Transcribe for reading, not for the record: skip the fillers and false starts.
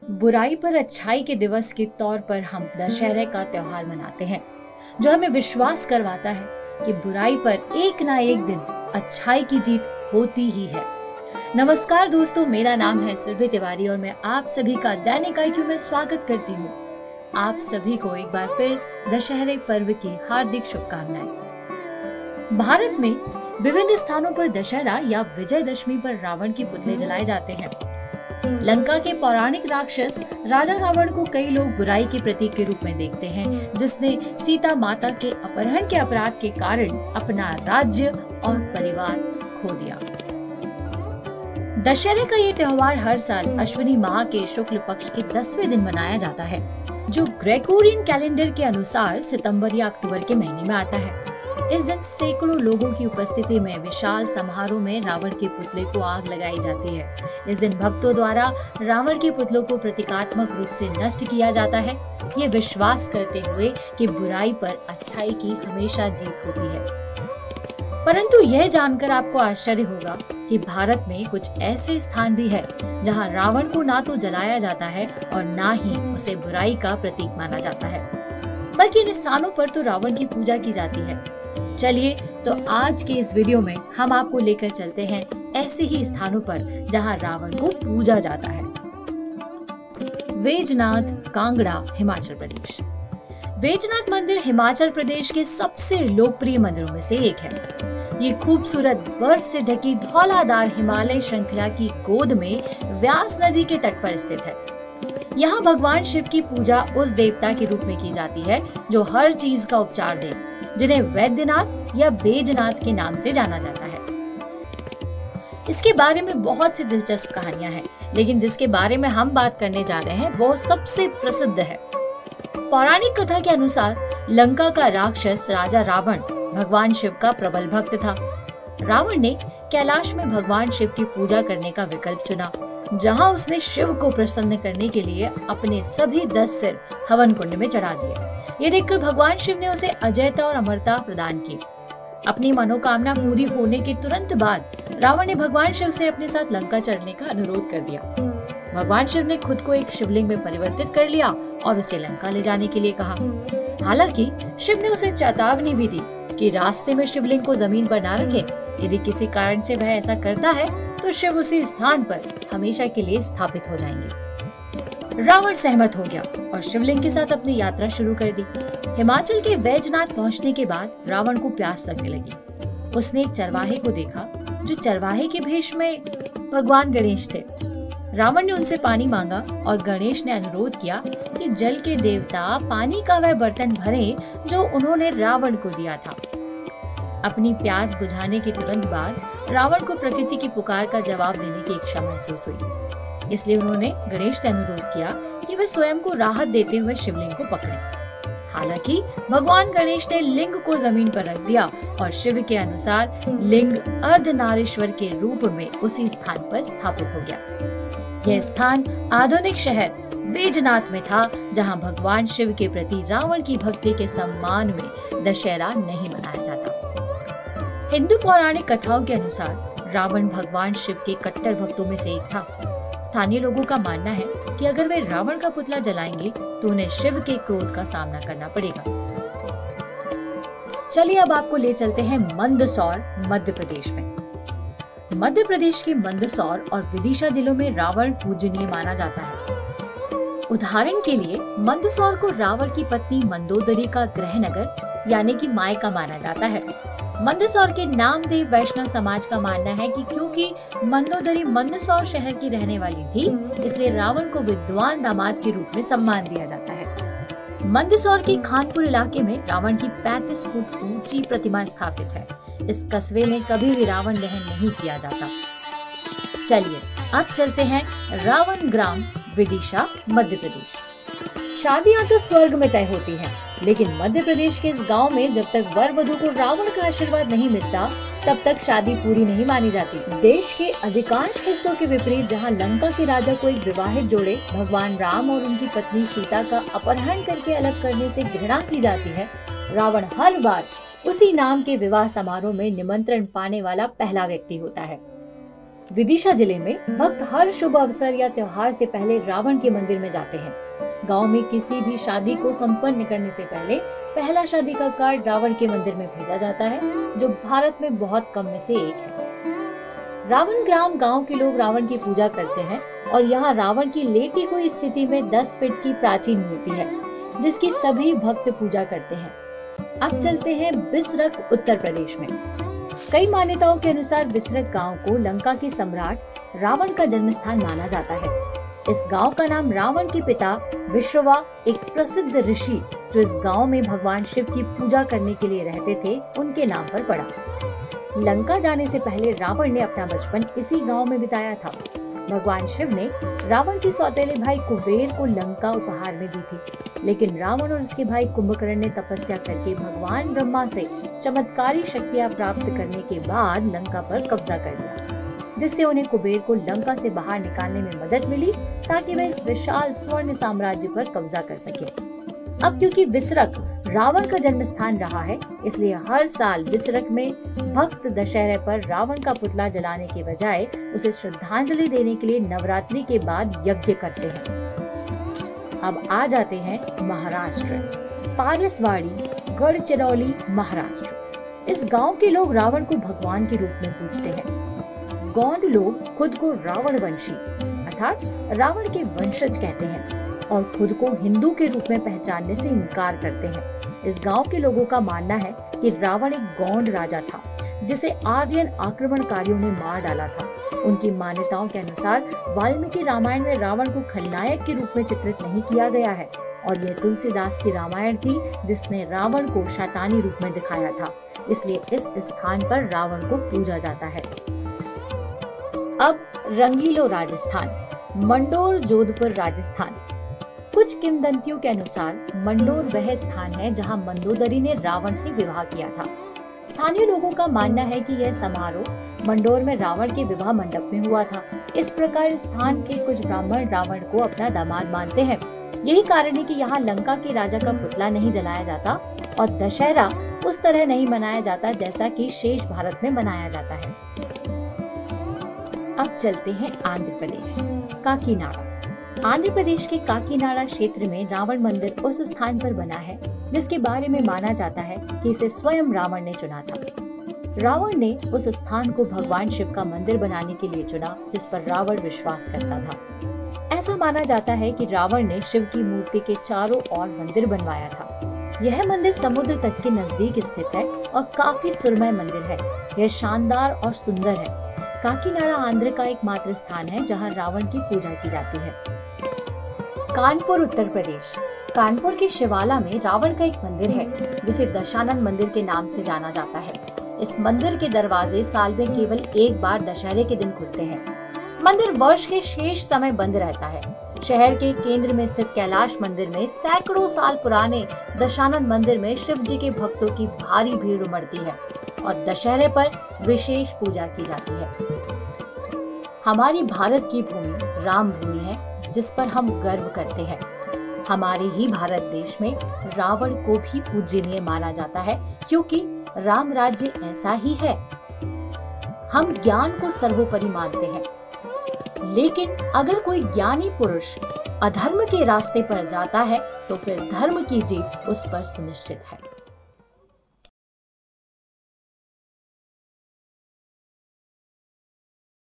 बुराई पर अच्छाई के दिवस के तौर पर हम दशहरे का त्योहार मनाते हैं, जो हमें विश्वास करवाता है कि बुराई पर एक ना एक दिन अच्छाई की जीत होती ही है। नमस्कार दोस्तों, मेरा नाम है सुरभि तिवारी और मैं आप सभी का दैनिक IQ में स्वागत करती हूँ। आप सभी को एक बार फिर दशहरे पर्व की हार्दिक शुभकामनाएं। भारत में विभिन्न स्थानों पर दशहरा या विजयदशमी पर रावण के पुतले जलाए जाते हैं। लंका के पौराणिक राक्षस राजा रावण को कई लोग बुराई के प्रतीक के रूप में देखते हैं, जिसने सीता माता के अपहरण के अपराध के कारण अपना राज्य और परिवार खो दिया। दशहरे का ये त्योहार हर साल अश्विनी माह के शुक्ल पक्ष के 10वें दिन मनाया जाता है, जो ग्रेगोरियन कैलेंडर के अनुसार सितंबर या अक्टूबर के महीने में आता है। इस दिन सैकड़ों लोगों की उपस्थिति में विशाल समारोह में रावण के पुतले को आग लगाई जाती है। इस दिन भक्तों द्वारा रावण के पुतलों को प्रतीकात्मक रूप से नष्ट किया जाता है, ये विश्वास करते हुए कि बुराई पर अच्छाई की हमेशा जीत होती है। परंतु यह जानकर आपको आश्चर्य होगा कि भारत में कुछ ऐसे स्थान भी है जहां रावण को ना तो जलाया जाता है और ना ही उसे बुराई का प्रतीक माना जाता है, बल्कि इन स्थानों पर तो रावण की पूजा की जाती है। चलिए तो आज के इस वीडियो में हम आपको लेकर चलते हैं ऐसे ही स्थानों पर जहां रावण को पूजा जाता है। वैजनाथ, कांगड़ा, हिमाचल प्रदेश। वैजनाथ मंदिर हिमाचल प्रदेश के सबसे लोकप्रिय मंदिरों में से एक है। ये खूबसूरत बर्फ से ढकी धौलाधार हिमालय श्रृंखला की गोद में व्यास नदी के तट पर स्थित है। यहाँ भगवान शिव की पूजा उस देवता के रूप में की जाती है जो हर चीज का उपचार दे, जिन्हें वैद्यनाथ या बैजनाथ के नाम से जाना जाता है। इसके बारे में बहुत सी दिलचस्प कहानियां हैं, लेकिन जिसके बारे में हम बात करने जा रहे हैं वो सबसे प्रसिद्ध है। पौराणिक कथा के अनुसार लंका का राक्षस राजा रावण भगवान शिव का प्रबल भक्त था। रावण ने कैलाश में भगवान शिव की पूजा करने का विकल्प चुना, जहां उसने शिव को प्रसन्न करने के लिए अपने सभी 10 सिर हवन कुंड में चढ़ा दिए। ये देखकर भगवान शिव ने उसे अजयता और अमरता प्रदान की। अपनी मनोकामना पूरी होने के तुरंत बाद रावण ने भगवान शिव से अपने साथ लंका चढ़ने का अनुरोध कर दिया। भगवान शिव ने खुद को एक शिवलिंग में परिवर्तित कर लिया और उसे लंका ले जाने के लिए कहा। हालांकि शिव ने उसे चेतावनी भी दी कि रास्ते में शिवलिंग को जमीन पर ना रखे। यदि किसी कारण से वह ऐसा करता है तो शिव उसी स्थान पर हमेशा के लिए स्थापित हो जाएंगे। रावण सहमत हो गया और शिवलिंग के साथ अपनी यात्रा शुरू कर दी। हिमाचल के वैजनाथ पहुंचने के बाद रावण को प्यास लगने लगी। उसने एक चरवाहे को देखा जो चरवाहे के भेष में भगवान गणेश थे। रावण ने उनसे पानी मांगा और गणेश ने अनुरोध किया कि जल के देवता पानी का वह बर्तन भरे जो उन्होंने रावण को दिया था। अपनी प्यास बुझाने के तुरंत बाद रावण को प्रकृति की पुकार का जवाब देने की इच्छा महसूस हुई, इसलिए उन्होंने गणेश से अनुरोध किया कि वे स्वयं को राहत देते हुए शिवलिंग को पकड़ें। हालांकि भगवान गणेश ने लिंग को जमीन पर रख दिया और शिव के अनुसार लिंग अर्धनारीश्वर के रूप में उसी स्थान पर स्थापित हो गया। यह स्थान आधुनिक शहर वैजनाथ में था, जहां भगवान शिव के प्रति रावण की भक्ति के सम्मान में दशहरा नहीं मनाया जाता। हिंदू पौराणिक कथाओं के अनुसार रावण भगवान शिव के कट्टर भक्तों में से एक था। स्थानीय लोगों का मानना है कि अगर वे रावण का पुतला जलाएंगे तो उन्हें शिव के क्रोध का सामना करना पड़ेगा। चलिए अब आपको ले चलते हैं मंदसौर, मध्य प्रदेश में। मध्य प्रदेश के मंदसौर और विदिशा जिलों में रावण पूजनीय माना जाता है। उदाहरण के लिए मंदसौर को रावण की पत्नी मंदोदरी का गृह नगर यानी कि मायका माना जाता है। मंदसौर के नामदेव वैष्णव समाज का मानना है कि क्योंकि मंदोदरी मंदसौर शहर की रहने वाली थी, इसलिए रावण को विद्वान दामाद के रूप में सम्मान दिया जाता है। मंदसौर के खानपुर इलाके में रावण की 35 फुट ऊंची प्रतिमा स्थापित है। इस कस्बे में कभी भी रावण दहन नहीं किया जाता। चलिए अब चलते हैं रावण ग्राम, विदिशा, मध्य प्रदेश। शादियां तो स्वर्ग में तय होती हैं, लेकिन मध्य प्रदेश के इस गांव में जब तक वर वधू को रावण का आशीर्वाद नहीं मिलता तब तक शादी पूरी नहीं मानी जाती। देश के अधिकांश हिस्सों के विपरीत, जहां लंका के राजा को एक विवाहित जोड़े भगवान राम और उनकी पत्नी सीता का अपहरण करके अलग करने से घृणा की जाती है, रावण हर बार उसी नाम के विवाह समारोह में निमंत्रण पाने वाला पहला व्यक्ति होता है। विदिशा जिले में भक्त हर शुभ अवसर या त्योहार से पहले रावण के मंदिर में जाते हैं। गांव में किसी भी शादी को संपन्न करने से पहले पहला शादी का कार्ड रावण के मंदिर में भेजा जाता है, जो भारत में बहुत कम में से एक है। रावण ग्राम गांव के लोग रावण की पूजा करते हैं और यहाँ रावण की लेटी हुई स्थिति में 10 फीट की प्राचीन मूर्ति है, जिसकी सभी भक्त पूजा करते हैं। अब चलते हैं बिसरक उत्तर प्रदेश में। कई मान्यताओं के अनुसार बिसरक गांव को लंका के सम्राट रावण का जन्म स्थान माना जाता है। इस गांव का नाम रावण के पिता विश्रवा, एक प्रसिद्ध ऋषि जो इस गांव में भगवान शिव की पूजा करने के लिए रहते थे, उनके नाम पर पड़ा। लंका जाने से पहले रावण ने अपना बचपन इसी गांव में बिताया था। भगवान शिव ने रावण के सौतेले भाई कुबेर को लंका उपहार में दी थी, लेकिन रावण और उसके भाई कुंभकर्ण ने तपस्या करके भगवान ब्रह्मा से चमत्कारी शक्तियां प्राप्त करने के बाद लंका पर कब्जा कर लिया, जिससे उन्हें कुबेर को लंका से बाहर निकालने में मदद मिली ताकि वे इस विशाल स्वर्ण साम्राज्य पर कब्जा कर सके। अब क्योंकि बिसरक रावण का जन्म स्थान रहा है, इसलिए हर साल बिसरक में भक्त दशहरे पर रावण का पुतला जलाने के बजाय उसे श्रद्धांजलि देने के लिए नवरात्रि के बाद यज्ञ करते हैं। अब आ जाते हैं महाराष्ट्र, पारसवाड़ी, गढ़चिरौली, महाराष्ट्र। इस गांव के लोग रावण को भगवान के रूप में पूजते हैं। गौंड लोग खुद को रावण वंशी अर्थात रावण के वंशज कहते हैं और खुद को हिंदू के रूप में पहचानने से इनकार करते हैं। इस गांव के लोगों का मानना है कि रावण एक गौंड राजा था, जिसे आर्यन आक्रमणकारियों ने मार डाला था। उनकी मान्यताओं के अनुसार वाल्मीकि रामायण में रावण को खलनायक के रूप में चित्रित नहीं किया गया है और यह तुलसीदास की रामायण थी, जिसने रावण को शैतानी रूप में दिखाया था। इसलिए इस स्थान पर रावण को पूजा जाता है। अब रंगीलो राजस्थान, मंडोर, जोधपुर, राजस्थान। कुछ किंवदंतियों के अनुसार मंडोर वह स्थान है जहां मंदोदरी ने रावण से विवाह किया था। स्थानीय लोगों का मानना है कि यह समारोह मंडोर में रावण के विवाह मंडप में हुआ था। इस प्रकार स्थान के कुछ ब्राह्मण रावण को अपना दामाद मानते हैं। यही कारण है कि यहाँ लंका के राजा का पुतला नहीं जलाया जाता और दशहरा उस तरह नहीं मनाया जाता जैसा कि शेष भारत में मनाया जाता है। अब चलते हैं आंध्र प्रदेश, काकीनाडा। आंध्र प्रदेश के काकीनाडा क्षेत्र में रावण मंदिर उस स्थान पर बना है जिसके बारे में माना जाता है कि इसे स्वयं रावण ने चुना था। रावण ने उस स्थान को भगवान शिव का मंदिर बनाने के लिए चुना, जिस पर रावण विश्वास करता था। ऐसा माना जाता है कि रावण ने शिव की मूर्ति के चारों ओर मंदिर बनवाया था। यह मंदिर समुद्र तट के नजदीक स्थित है और काफी सुरमय मंदिर है। यह शानदार और सुंदर है। काकीनाडा आंध्र का एकमात्र स्थान है जहां रावण की पूजा की जाती है। कानपुर, उत्तर प्रदेश। कानपुर के शिवाला में रावण का एक मंदिर है जिसे दशानन मंदिर के नाम से जाना जाता है। इस मंदिर के दरवाजे साल में केवल एक बार दशहरे के दिन खुलते हैं। मंदिर वर्ष के शेष समय बंद रहता है। शहर के केंद्र में स्थित कैलाश मंदिर में सैकड़ों साल पुराने दशानन मंदिर में शिव जी के भक्तों की भारी भीड़ उमड़ती है और दशहरे पर विशेष पूजा की जाती है। हमारी भारत की भूमि राम भूमि है, जिस पर हम गर्व करते हैं। हमारे ही भारत देश में रावण को भी पूजनीय माना जाता है, क्योंकि राम राज्य ऐसा ही है। हम ज्ञान को सर्वोपरि मानते हैं, लेकिन अगर कोई ज्ञानी पुरुष अधर्म के रास्ते पर जाता है तो फिर धर्म की जीत उस पर सुनिश्चित है।